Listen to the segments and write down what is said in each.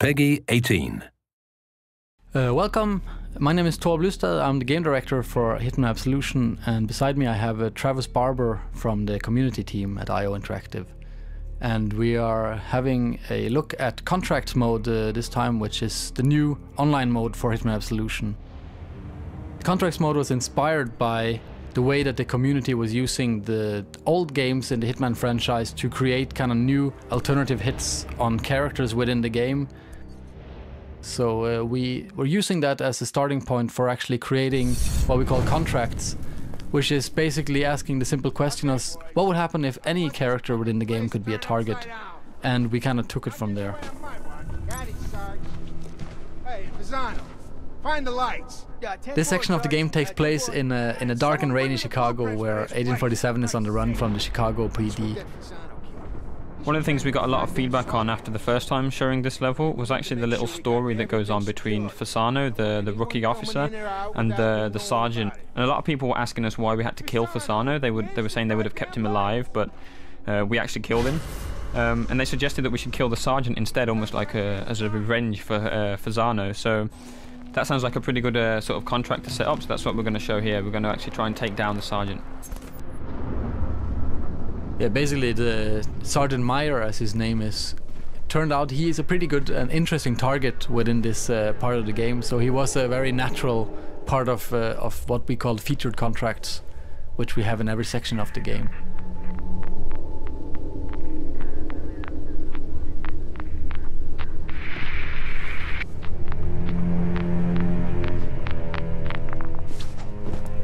Peggy 18. Welcome, my name is Thor Blustad. I'm the game director for HITMAN Absolution, and beside me I have Travis Barber from the community team at IO Interactive. And we are having a look at Contracts mode this time, which is the new online mode for HITMAN Absolution. The Contracts mode was inspired by the way that the community was using the old games in the Hitman franchise to create kind of new alternative hits on characters within the game. So we were using that as a starting point for actually creating what we call contracts, which is basically asking the simple question of what would happen if any character within the game could be a target, and we kind of took it from there. Hey, Pisano, find the lights. This section of the game takes place in a dark and rainy Chicago, where 1847 is on the run from the Chicago PD. One of the things we got a lot of feedback on after the first time showing this level was actually the little story that goes on between Fasano, the rookie officer, and the sergeant. And a lot of people were asking us why we had to kill Fasano. They were saying they would have kept him alive, but we actually killed him. And they suggested that we should kill the sergeant instead, almost like as a revenge for Fasano. So that sounds like a pretty good sort of contract to set up, so that's what we're going to show here. We're going to actually try and take down the sergeant. Yeah, basically the Sergeant Meyer, as his name is, turned out he is a pretty good and interesting target within this part of the game. So he was a very natural part of what we call featured contracts, which we have in every section of the game.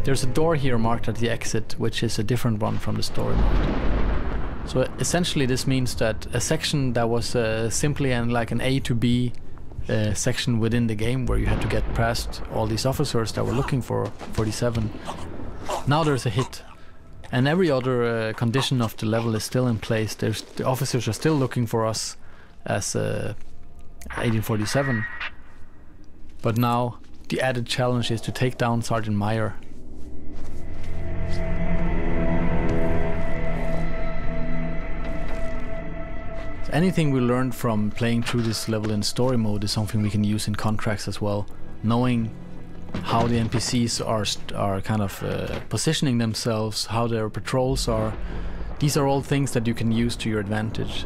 There's a door here marked at the exit, which is a different one from the story mode. So essentially this means that a section that was simply like an A to B section within the game, where you had to get past all these officers that were looking for 47, now there's a hit. And every other condition of the level is still in place. The officers are still looking for us as 1847. But now the added challenge is to take down Sergeant Meyer. Anything we learned from playing through this level in story mode is something we can use in contracts as well. Knowing how the NPCs are kind of positioning themselves, how their patrols are. These are all things that you can use to your advantage.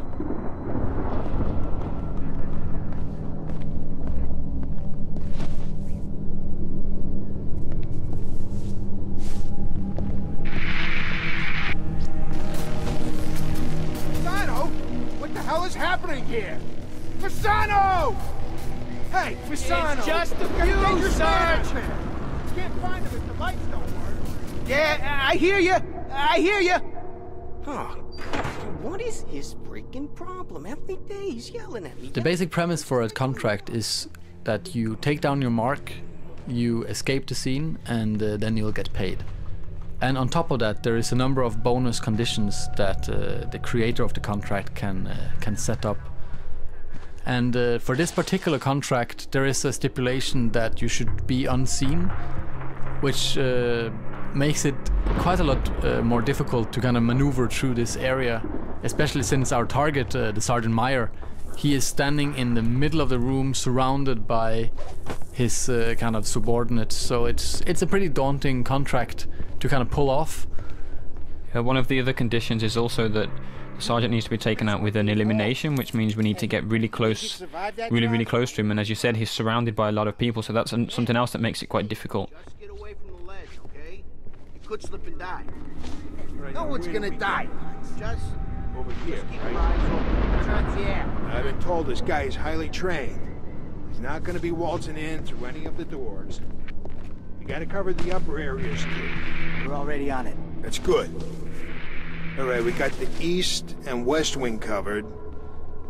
What is happening here? Fasano! Hey, Fasano! It's just a few, Sarge! Can't find him if the lights don't work. Yeah, I hear you! I hear you! Huh. What is his freaking problem? Every day he's yelling at me. The basic premise for a contract is that you take down your mark, you escape the scene, and then you'll get paid. And on top of that, there is a number of bonus conditions that the creator of the contract can set up. And for this particular contract, there is a stipulation that you should be unseen, which makes it quite a lot more difficult to kind of maneuver through this area, especially since our target, the Sergeant Meyer, he is standing in the middle of the room surrounded by his kind of subordinates. So it's a pretty daunting contract to kind of pull off. One of the other conditions is also that the sergeant needs to be taken out with an elimination, which means we need to get really close, really close to him. And as you said, he's surrounded by a lot of people, so that's something else that makes it quite difficult. Just get away from the ledge, okay? You could slip and die. No one's gonna die. Just Over here, keep right? your eyes open. Yeah. I've been told this guy is highly trained. He's not gonna be waltzing in through any of the doors. We gotta cover the upper areas too. We're already on it. That's good. All right, we got the east and west wing covered,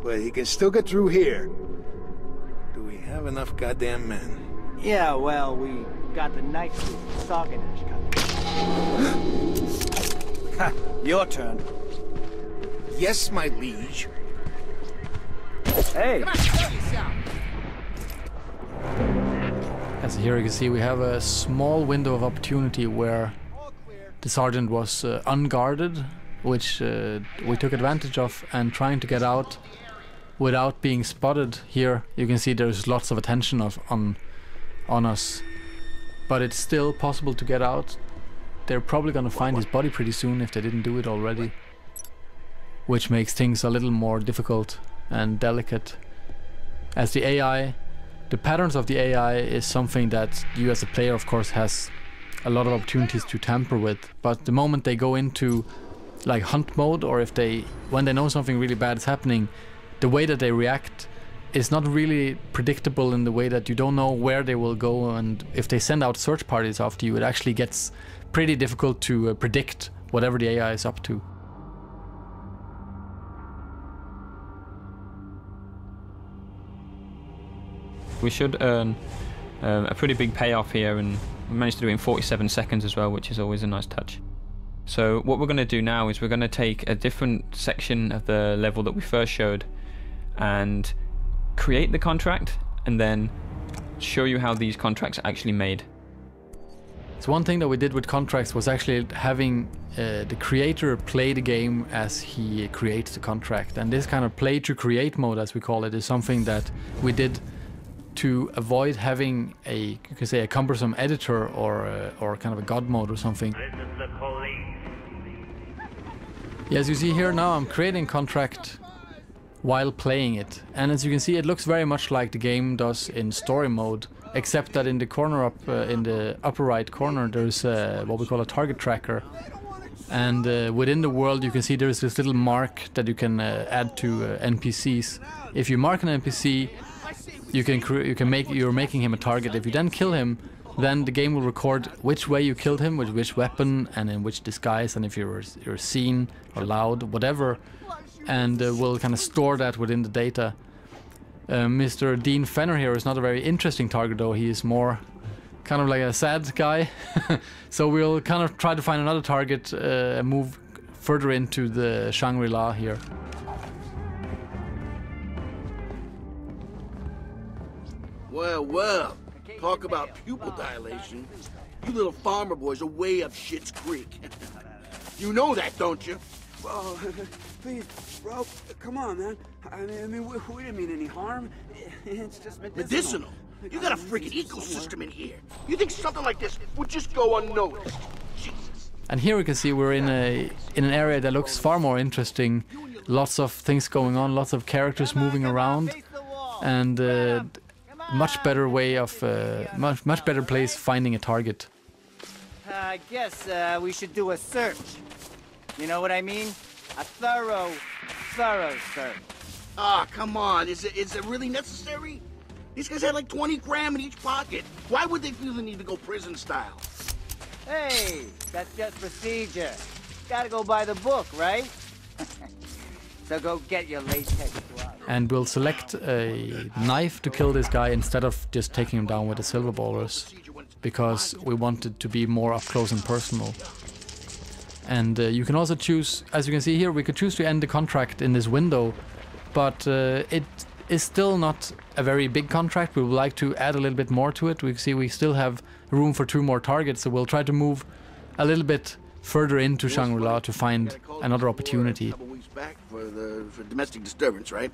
but he can still get through here. Do we have enough goddamn men? Yeah, well, we got the night crew, Saugenage coming. Ha! Your turn. Yes, my liege. Hey! Come on, show yourself. As here you can see, we have a small window of opportunity where the sergeant was unguarded, which we took advantage of, and trying to get out without being spotted. Here you can see there's lots of attention on us, but it's still possible to get out. They're probably gonna find his body pretty soon if they didn't do it already, which makes things a little more difficult and delicate, as the patterns of the AI is something that you as a player of course has a lot of opportunities to tamper with. But the moment they go into like hunt mode, or when they know something really bad is happening, the way that they react is not really predictable, in the way that you don't know where they will go, and if they send out search parties after you, it actually gets pretty difficult to predict whatever the AI is up to. We should earn a pretty big payoff here, and we managed to do it in 47 seconds as well, which is always a nice touch. So what we're going to do now is we're going to take a different section of the level that we first showed and create the contract, and then show you how these contracts are actually made. So one thing that we did with contracts was actually having the creator play the game as he creates the contract, and this kind of play to create mode, as we call it, is something that we did to avoid having you could say a cumbersome editor or kind of a god mode or something. Yeah, as you see here now, I'm creating contract while playing it, and as you can see, it looks very much like the game does in story mode, except that in the corner in the upper right corner, there's what we call a target tracker, and within the world you can see there's this little mark that you can add to NPCs. If you mark an NPC, you're making him a target. If you then kill him, then the game will record which way you killed him, with which weapon and in which disguise, and if you're seen or loud, whatever, and we'll kind of store that within the data. Mr. Dean Fenner here is not a very interesting target, though. He is more kind of like a sad guy. So we'll kind of try to find another target and move further into the Shangri-La here. Well, talk about pupil dilation. You little farmer boys are way up Shit's Creek. You know that, don't you? Bro, please, bro, come on, man. I mean, we didn't mean any harm. It's just medicinal. You got a freaking ecosystem in here. You think something like this would just go unnoticed? Jesus. And here we can see we're in an area that looks far more interesting. Lots of things going on, lots of characters moving around, and much better way of much better place finding a target. I guess we should do a search. You know what I mean? A thorough search. Ah, come on. Is it really necessary? These guys had like 20 grand in each pocket. Why would they feel the need to go prison style? Hey, that's just procedure. Gotta go by the book, right? So go get your latex gloves. And we'll select a knife to kill this guy instead of just taking him down with the silver ballers, because we want it to be more up close and personal. And you can also choose, as you can see here, we could choose to end the contract in this window, but it is still not a very big contract. We would like to add a little bit more to it. We see we still have room for 2 more targets, so we'll try to move a little bit further into Shangri-La to find another opportunity. A couple weeks back for domestic disturbance, right?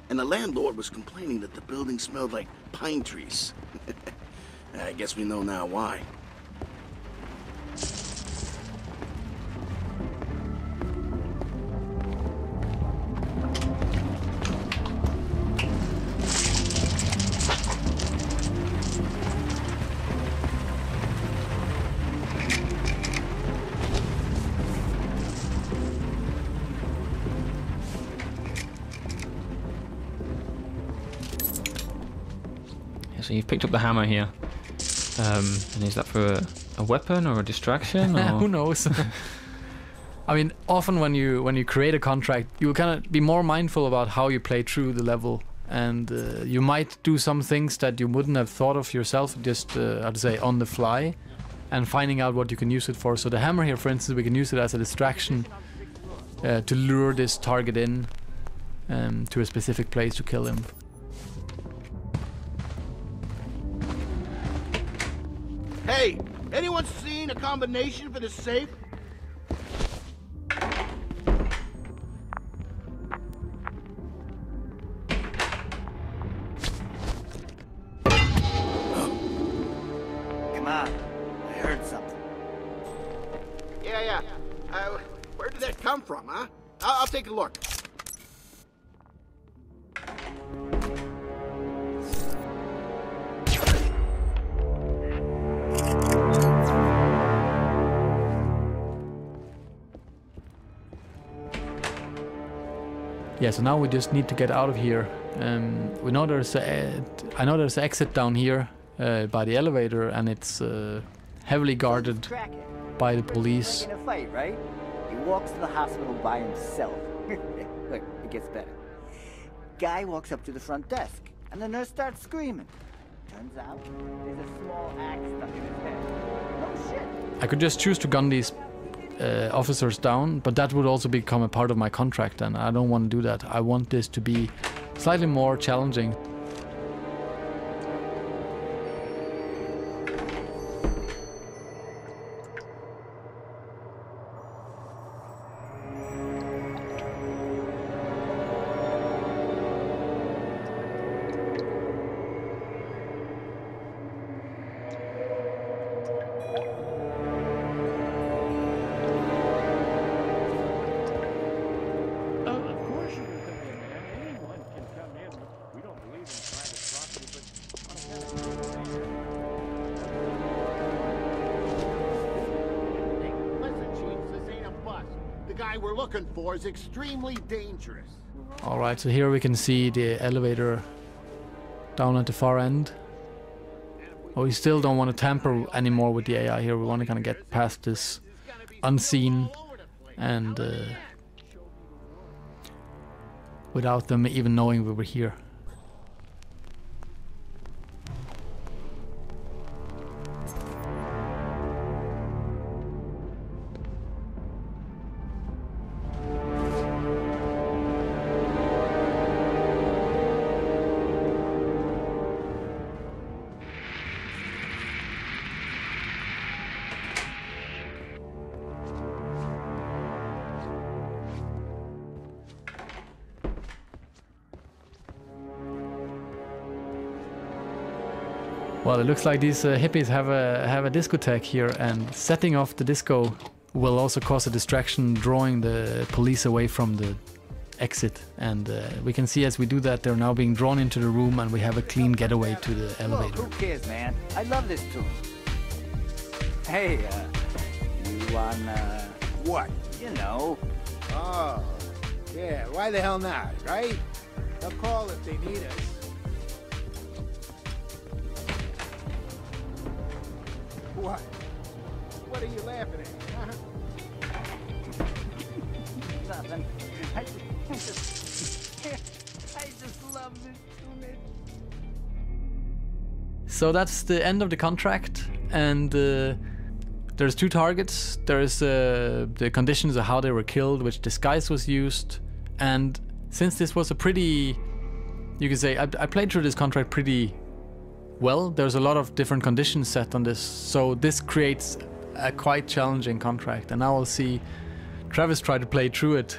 And the landlord was complaining that the building smelled like pine trees. I guess we know now why. So you've picked up the hammer here, and is that for a weapon or a distraction? Or? Who knows? I mean, often when you create a contract, you kind of be more mindful about how you play through the level, and you might do some things that you wouldn't have thought of yourself, just how to say, on the fly, and finding out what you can use it for. So the hammer here, for instance, we can use it as a distraction to lure this target in to a specific place to kill him. Hey, anyone seen a combination for the safe? come from, huh? I'll take a look. Yeah, so now we just need to get out of here. We know there's I know there's an exit down here by the elevator, and it's heavily guarded by the police. In a fight, right? He walks to the hospital by himself. Look, it gets better. Guy walks up to the front desk, and the nurse starts screaming. Turns out there's a small axe stuck in his head. No shit. I could just choose to gun these officers down, but that would also become a part of my contract, and I don't want to do that. I want this to be slightly more challenging. We're looking for is extremely dangerous. Alright, so here we can see the elevator down at the far end. Oh, we still don't want to tamper anymore with the AI here. We want to kind of get past this unseen and without them even knowing we were here. Well, it looks like these hippies have a discotheque here, and setting off the disco will also cause a distraction, drawing the police away from the exit. And we can see as we do that, they're now being drawn into the room, and we have a clean getaway to the elevator. Who cares, man? I love this tune. Hey, you on, What? you know. Oh, yeah, why the hell not, right? They'll call if they need us. What? What are you laughing at? Nothing. I just love this tune. So that's the end of the contract, and there's two targets. There's the conditions of how they were killed, which disguise was used, and since this was a pretty, you could say, I played through this contract pretty well. There's a lot of different conditions set on this, so this creates a quite challenging contract, and now we'll see Travis try to play through it.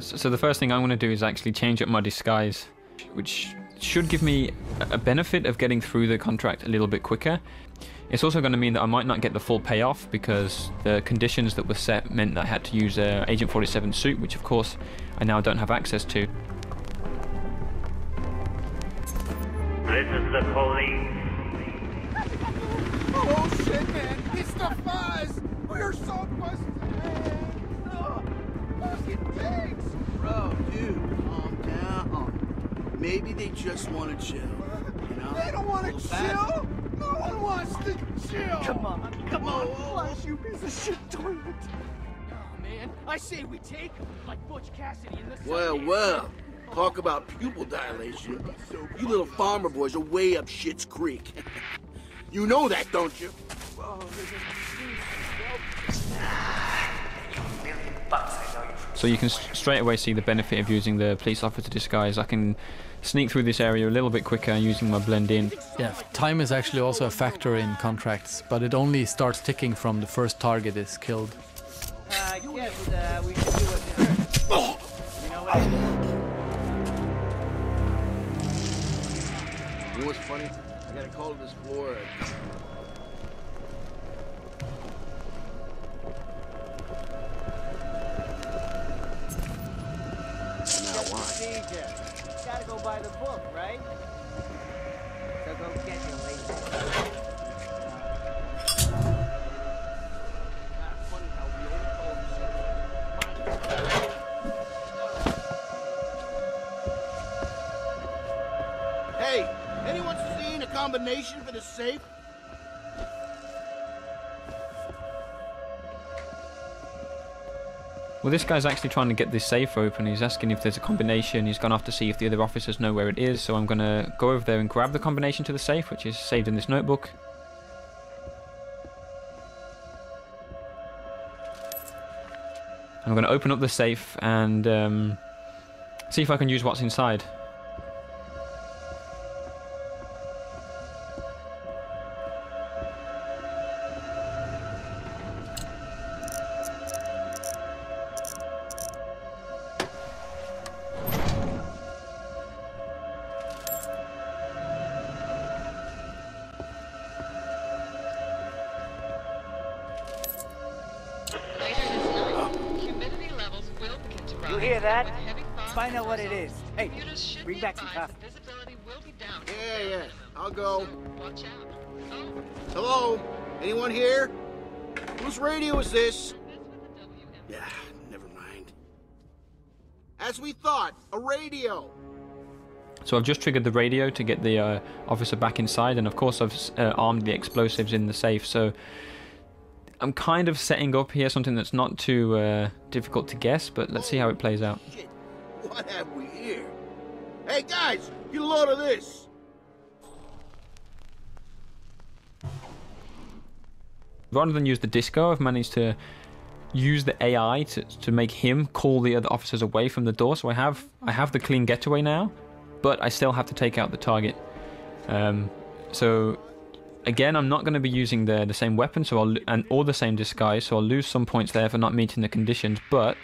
So the first thing I'm going to do is actually change up my disguise, which should give me a benefit of getting through the contract a little bit quicker. It's also going to mean that I might not get the full payoff, because the conditions that were set meant that I had to use a Agent 47 suit, which of course I now don't have access to. This is the police. Oh shit, man! It's the fuzz! We're so busted, man! Oh, fucking pigs! Bro, dude, calm down. Maybe they just want to chill, you know? They don't want to chill! No one wants to chill! Come on, come on, flush, You piece of shit toilet! Oh man, I say we take him like Butch Cassidy in the Well. Talk about pupil dilation. You little farmer boys are way up Shit's Creek. You know that, don't you? So you can straight away see the benefit of using the police officer disguise. I can sneak through this area a little bit quicker using my blend in. Yeah, time is actually also a factor in contracts, but it only starts ticking from the first target is killed. I guess we should do what they heard. You know what I mean? You know what's funny? I got a call to this floor. Procedure. Gotta go by the book, right? So go get your laser. Hey, anyone seen a combination for the safe? Well, this guy's actually trying to get this safe open. He's asking if there's a combination. He's gone off to see if the other officers know where it is. So I'm going to go over there and grab the combination to the safe, which is saved in this notebook. I'm going to open up the safe and see if I can use what's inside. You hear that? Find out what it is. Hey, bring back some coffee. Yeah, I'll go. Hello? Anyone here? Whose radio is this? Yeah, never mind. As we thought, a radio. So I've just triggered the radio to get the officer back inside, and of course I've armed the explosives in the safe, so I'm kind of setting up here something that's not too difficult to guess, but let's see how it plays out. Shit, what have we here? Hey guys, get a load of this. Rather than use the disco, I've managed to use the AI to make him call the other officers away from the door, so I have the clean getaway now, but I still have to take out the target. So again, I'm not going to be using the same weapon, or the same disguise, so I'll lose some points there for not meeting the conditions, but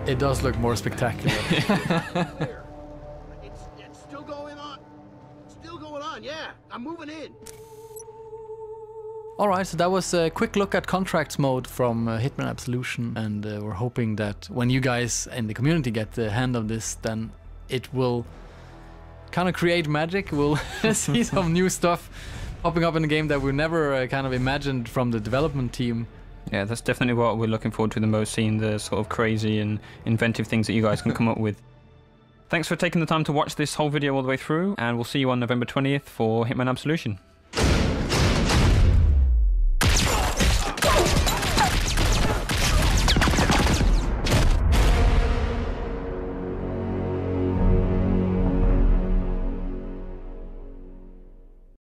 it does look more spectacular. It's still going on. Still going on, yeah. I'm moving in. Alright, so that was a quick look at contracts mode from Hitman Absolution, and we're hoping that when you guys in the community get the hand of this, then it will kind of create magic. We'll see some new stuff popping up in the game that we never kind of imagined from the development team. yeah, that's definitely what we're looking forward to the most, seeing the sort of crazy and inventive things that you guys can come up with. Thanks for taking the time to watch this whole video all the way through, and we'll see you on November 20th for Hitman Absolution.